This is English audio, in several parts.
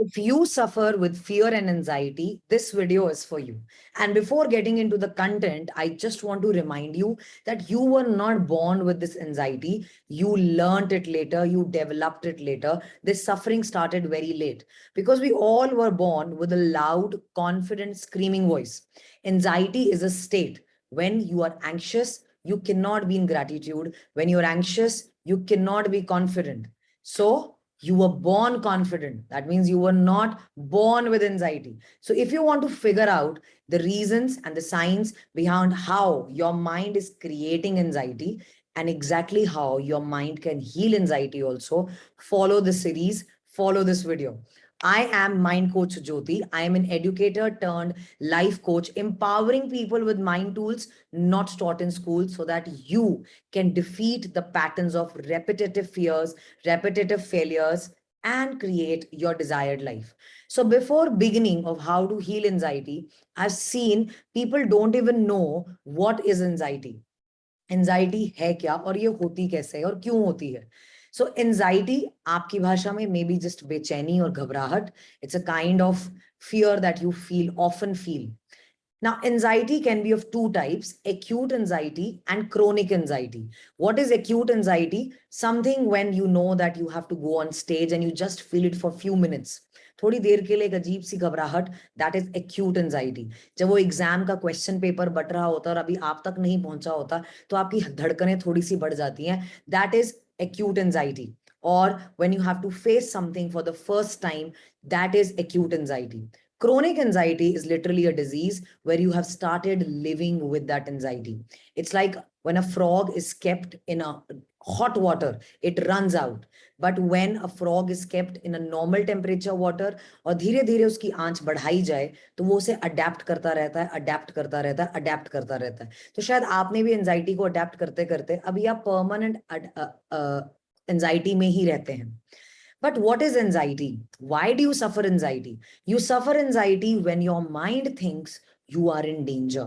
If you suffer with fear and anxiety, this video is for you. And before getting into the content, I just want to remind you that you were not born with this anxiety. You learned it later, you developed it later. This suffering started very late because we all were born with a loud, confident, screaming voice. Anxiety is a state. When you are anxious, you cannot be in gratitude. When you're anxious, you cannot be confident. So, you were born confident. That means you were not born with anxiety. So if you want to figure out the reasons and the signs behind how your mind is creating anxiety and exactly how your mind can heal anxiety also, follow the series, follow this video. I am Mind Coach Jyoti. I am an educator turned life coach, empowering people with mind tools not taught in school so that you can defeat the patterns of repetitive fears, repetitive failures, and create your desired life. So before beginning of how to heal anxiety, I've seen people don't even know what is anxiety. Anxiety है क्या और ये होती कैसे है और क्यों होती है. सो एंजाइटी आपकी भाषा में मे बी जस्ट बेचैनी और घबराहट. It's a kind of fear that you feel often feel. Now, anxiety can be of two types, acute anxiety and chronic anxiety. What is acute anxiety? Something when you know that you have to go on stage and you just feel it for few minutes. थोड़ी देर के लिए एक अजीब सी घबराहट, that is acute anxiety. जब वो exam का question paper but रहा होता है और अभी आप तक नहीं पहुंचा होता तो आपकी धड़कनें थोड़ी सी बढ़ जाती हैं. That is acute anxiety. Or when you have to face something for the first time, that is acute anxiety. Chronic anxiety is literally a disease where you have started living with that anxiety. It's like when a frog is kept in a hot water, it runs out. But when a frog is kept in a normal temperature water और धीरे धीरे उसकी आंच बढ़ाई जाए तो वो उसे अडेप्ट करता रहता है, अडेप्ट करता रहता है, अडेप्ट करता रहता है. तो शायद आपने भी एंजाइटी को अडेप्ट करते करते अभी आप परमानेंट एंजाइटी में ही रहते हैं. But what is anxiety? Why do you suffer anxiety? You suffer anxiety when your mind thinks you are in danger.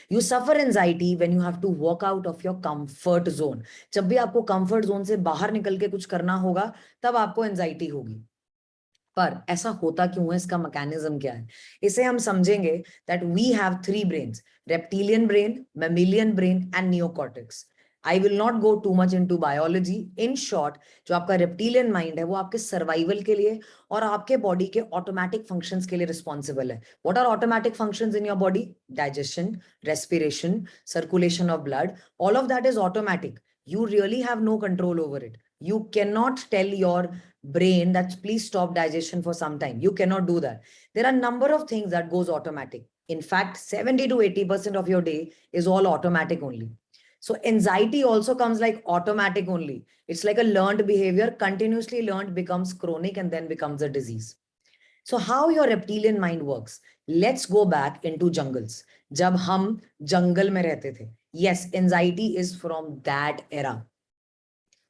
You suffer anxiety when you have to walk out of your comfort zone. जब भी आपको comfort zone से बाहर निकल के कुछ करना होगा, तब आपको anxiety होगी. पर ऐसा होता क्यों है, इसका मैकेनिज्म क्या है, इसे हम समझेंगे that we have three brains, reptilian brain, mammalian brain and neocortex. I will not go too much into biology. In short, जो आपका reptilian mind है वो आपके survival के लिए और आपके body के automatic functions के लिए responsible है. What are automatic functions in your body? Digestion, respiration, circulation of blood. All of that is automatic. You really have no control over it. You cannot tell your brain that please stop digestion for some time. You cannot do that. There are a number of things that goes automatic. In fact, 70 to 80% of your day is all automatic only. So anxiety also comes like automatic only. It's like a learned behavior, continuously learned, becomes chronic and then becomes a disease. So how your reptilian mind works? Let's go back into jungles. जब हम जंगल में रहते थे. Yes, anxiety is from that era.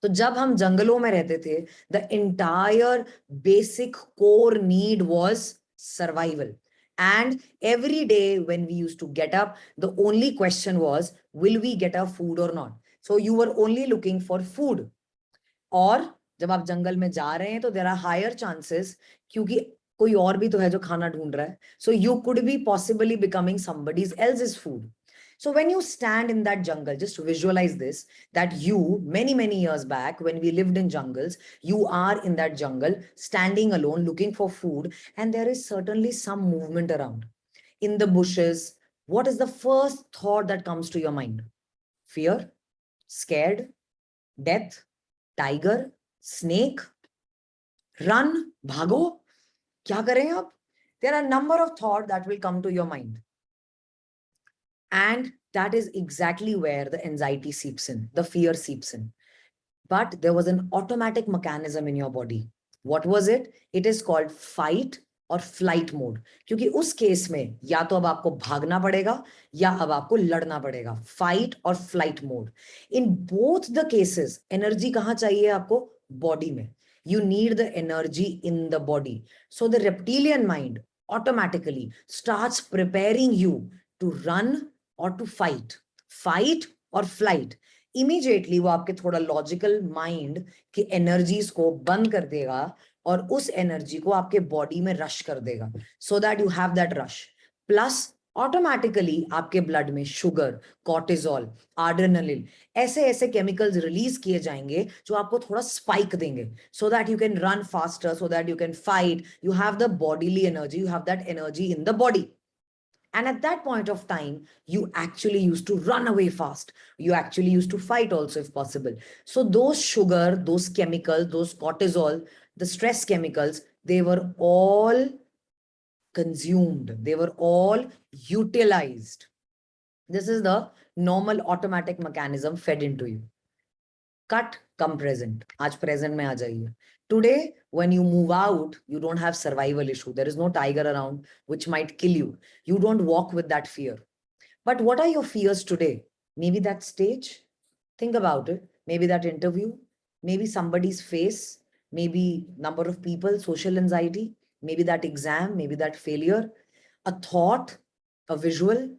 तो जब हम जंगलों में रहते थे, the entire basic core need was survival. And every day when we used to get up, the only question was, will we get our food or not? So you were only looking for food. और जब आप जंगल में जा रहे हैं तो there are higher chances, क्योंकि कोई और भी तो है जो खाना ढूंढ रहा है. So you could be possibly becoming somebody else's food. So when you stand in that jungle, just visualize this, that you, many years back, when we lived in jungles, you are in that jungle, standing alone, looking for food, and there is certainly some movement around. In the bushes, what is the first thought that comes to your mind? Fear, scared, death, tiger, snake, run, bhago, kya kare aap? There are a number of thoughts that will come to your mind. And that is exactly where the anxiety seeps in, the fear seeps in. But there was an automatic mechanism in your body. What was it? It is called fight और flight mode. क्योंकि उस case में या तो अब आपको भागना पड़ेगा या अब आपको लड़ना पड़ेगा. फाइट और flight mode. In both the cases energy कहां चाहिए आपको? बॉडी में. You need the energy in the body. So the reptilian mind automatically starts preparing you to run or to fight. Fight or flight. Immediately वो आपके थोड़ा logical mind की energies को बंद कर देगा और उस एनर्जी को आपके बॉडी में रश कर देगा, so that you have that rush. Plus automatically आपके ब्लड में शुगर, कॉर्टिजोल, एड्रेनलिन, ऐसे ऐसे केमिकल्स रिलीज किए जाएंगे जो आपको थोड़ा स्पाइक देंगे, so that you can run faster, so that you can fight, you have the bodily energy, you have that energy in the body. And at that point of time, you actually used to run away fast. You actually used to fight also if possible. So those sugar, those chemicals, those cortisol, the stress chemicals, they were all consumed. They were all utilized. This is the normal automatic mechanism fed into you. Cut, come present. Aaj present mein aa jaiye. Today, when you move out, you don't have survival issue. There is no tiger around which might kill you. You don't walk with that fear. But what are your fears today? Maybe that stage. Think about it. Maybe that interview. Maybe somebody's face. Maybe number of people, social anxiety. Maybe that exam. Maybe that failure. A thought, a visual.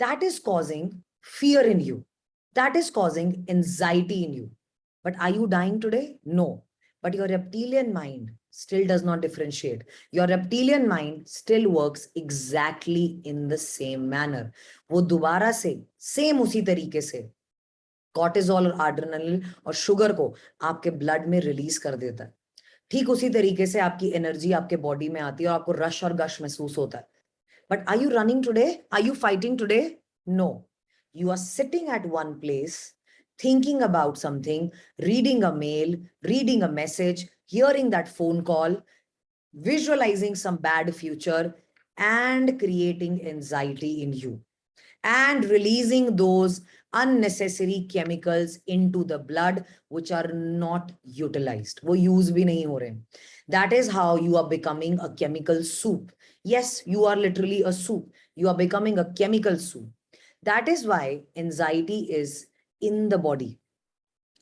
That is causing fear in you. That is causing anxiety in you. But are you dying today? No. But your reptilian mind still does not differentiate. Your reptilian mind still works exactly in the same manner. वो दोबारा से same उसी तरीके से cortisol और adrenaline और sugar को आपके ब्लड में रिलीज कर देता है. ठीक उसी तरीके से आपकी एनर्जी आपके बॉडी में आती है और आपको रश और गश महसूस होता है. But are you running today? Are you fighting today? No. You are sitting at one place, thinking about something, reading a mail, reading a message, hearing that phone call, visualizing some bad future, and creating anxiety in you, and releasing those unnecessary chemicals into the blood which are not utilized. वो use भी नहीं हो रहे. That is how you are becoming a chemical soup. Yes, you are literally a soup. You are becoming a chemical soup. That is why anxiety is in the body.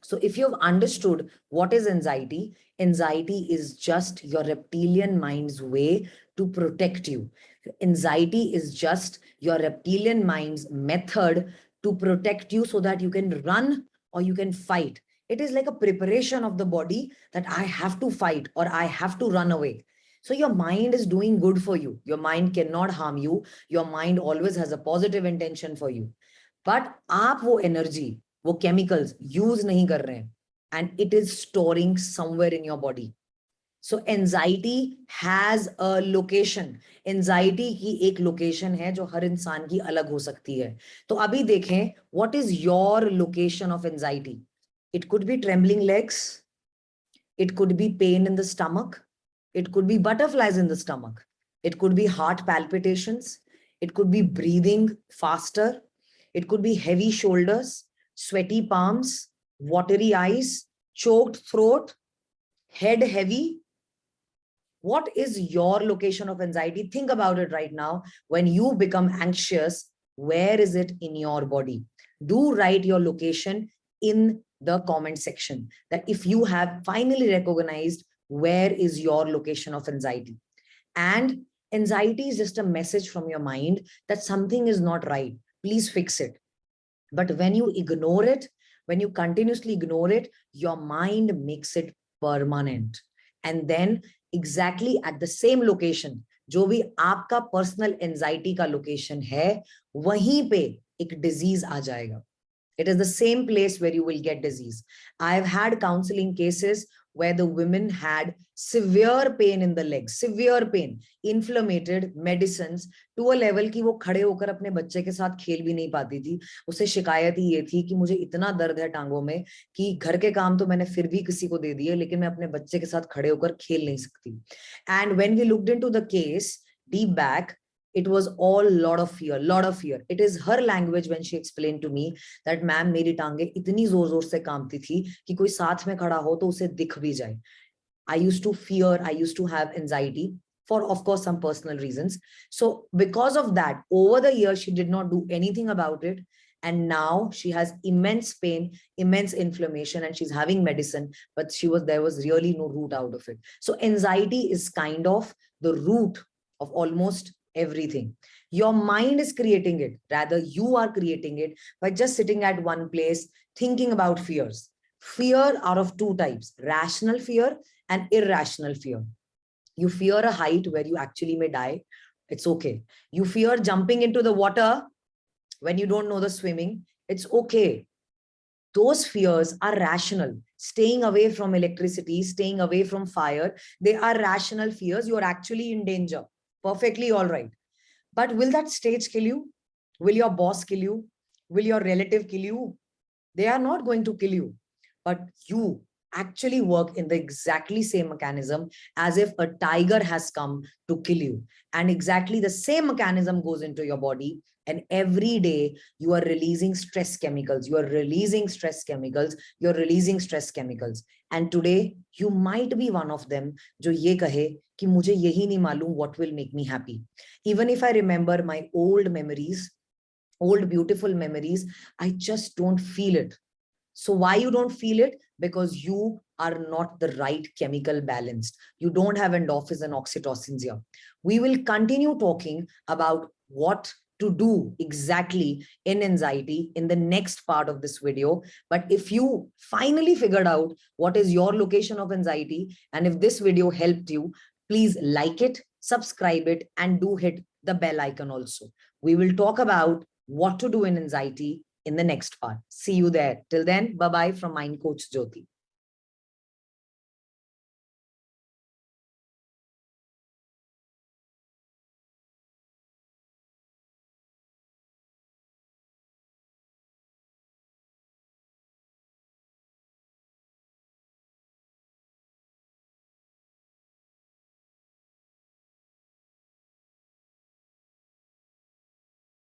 So if you've understood what is anxiety, anxiety is just your reptilian mind's way to protect you. Anxiety is just your reptilian mind's method to protect you so that you can run or you can fight. It is like a preparation of the body that I have to fight or I have to run away. So your mind is doing good for you. Your mind cannot harm you. Your mind always has a positive intention for you. But आप वो energy, वो chemicals use नहीं कर रहे हैं, and it is storing somewhere in your body. So anxiety has a location. Anxiety की एक location है जो हर इंसान की अलग हो सकती है. तो अभी देखें, what is your location of anxiety? It could be trembling legs. It could be pain in the stomach. It could be butterflies in the stomach. It could be heart palpitations. It could be breathing faster. It could be heavy shoulders, sweaty palms, watery eyes, choked throat, head heavy. What is your location of anxiety? Think about it right now. When you become anxious, where is it in your body? Do write your location in the comment section, that if you have finally recognized where is your location of anxiety. And anxiety is just a message from your mind that something is not right. Please fix it. But when you ignore it, when you continuously ignore it, your mind makes it permanent. And then exactly at the same location, जो भी आपका personal anxiety का location है, वहीं पे एक disease आ जाएगा. It is the same place where you will get disease. I've had counseling cases where the women had severe pain in the legs, severe pain, inflamed medicines to a level कि वो खड़े होकर अपने बच्चे के साथ खेल भी नहीं पाती थी. उसे शिकायत ही ये थी कि मुझे इतना दर्द है टांगों में कि घर के काम तो मैंने फिर भी किसी को दे दिए, लेकिन मैं अपने बच्चे के साथ खड़े होकर खेल नहीं सकती. And when we looked into the case deep back, it was all lot of fear, lot of fear. It is her language when she explained to me that ma'am, मेरी टांगे इतनी जोर जोर से कांपती थी कि कोई साथ में खड़ा हो तो उसे दिख भी जाए. I used to fear, I used to have anxiety for, of course, some personal reasons. So because of that, over the years, she did not do anything about it. And now she has immense pain, immense inflammation, and she's having medicine, but there was really no root out of it. So anxiety is kind of the root of almost everything. Your mind is creating it. Rather, you are creating it by just sitting at one place, thinking about fears. Fear are of two types, rational fear an irrational fear. You fear a height where you actually may die. It's okay. You fear jumping into the water when you don't know the swimming. It's okay. Those fears are rational. Staying away from electricity, staying away from fire, they are rational fears. You are actually in danger. Perfectly all right. But will that stage kill you? Will your boss kill you? Will your relative kill you? They are not going to kill you, but you actually work in the exactly same mechanism as if a tiger has come to kill you. And exactly the same mechanism goes into your body. And every day you are releasing stress chemicals. You are releasing stress chemicals. You're releasing stress chemicals. And today you might be one of them जो ये कहे कि मुझे यही नहीं मालूम what will make me happy. Even if I remember my old memories, old beautiful memories, I just don't feel it. So why you don't feel it? Because you are not the right chemical balanced. You don't have endorphins and oxytocins here. We will continue talking about what to do exactly in anxiety in the next part of this video. But if you finally figured out what is your location of anxiety, and if this video helped you, please like it, subscribe it, and do hit the bell icon also. We will talk about what to do in anxiety in the next part. See you there. Till then, bye-bye from Mind Coach Jyoti.